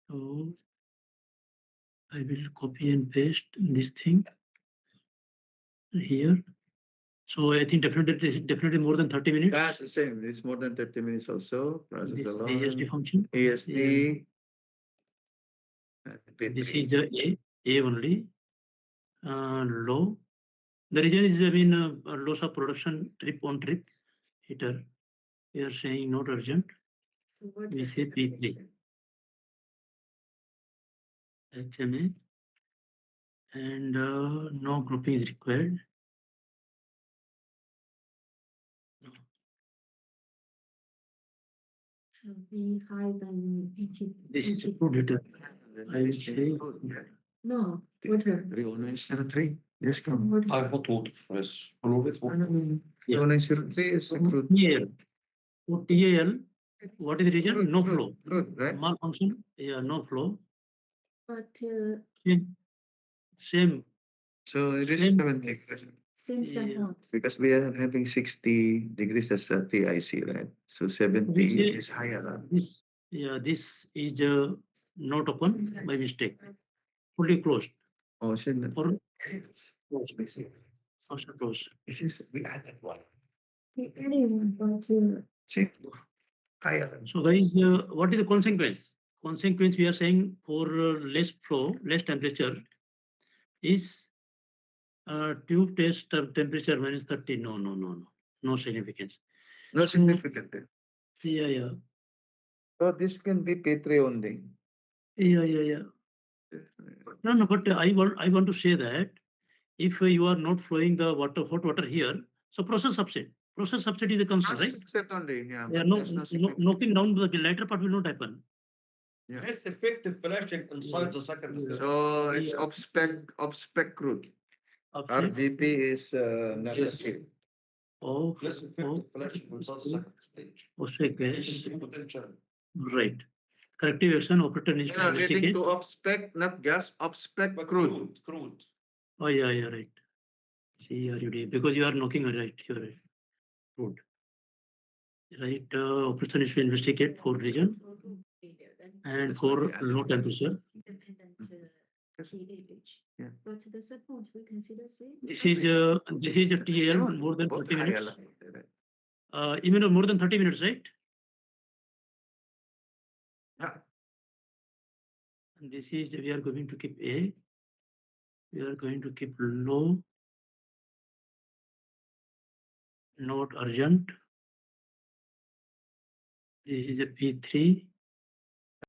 So I will copy and paste this thing here. So I think definitely more than 30 minutes. That's the same. It's more than 30 minutes also. Process This alone. ASD function. ASD. This is the A only. Low. The reason is, I mean, loss of production trip on trip heater. We are saying not urgent. So what We is say the P3. definition? HMA. And no grouping is required. Should be higher than 80. This is a crude heater. I will say No, water. 30903. Yes, come. Water. High hot water, yes. Fluid water. 30903 is a crude. TAL. For TAL, what is the reason? Crude, No crude, flow. Crude, right? Malfunction. Yeah, no flow. But Same. So it is Same. 70. seems Yeah. somewhat. Because we are having 60 degrees as a TIC, right? So 70 We say is higher than. this. Yeah, this is not open by mistake. Fully closed. Oh, shouldn't. Or Closed. also closed. This is, we added one. We added one, but See, higher than. So guys, what is the consequence? Consequence we are saying for less flow, less temperature is tube test temperature minus 30. No significance. No significant. Yeah. So this can be P3 only. Yeah. No, but I want to say that if you are not flowing the hot water here, so process subset is a constant, right? Subset only, yeah. Yeah, but there's no significant. knocking down the lighter part will not happen. Yeah. Less effective flashing inside the second stage. So it's Yeah. obspec crude. Our Upset. VP is not Yes. a chip. Oh, Less effective flashing inside the second stage. gas. Potential. Right. Corrective action operator needs to Leading investigate. to obspec, not gas, obspec But crude. crude. Oh yeah, right. See, because you are knocking right. You're right. Good. Right. Operator needs to investigate for region and That's for what we added. low temperature. independent Yes. pH. Yeah. But the support we consider safe. This is a TL more than Both 30 higher minutes. than- Even more than 30 minutes, right? Yeah. And this is we are going to keep A. We are going to keep low. Not urgent. This is a P3.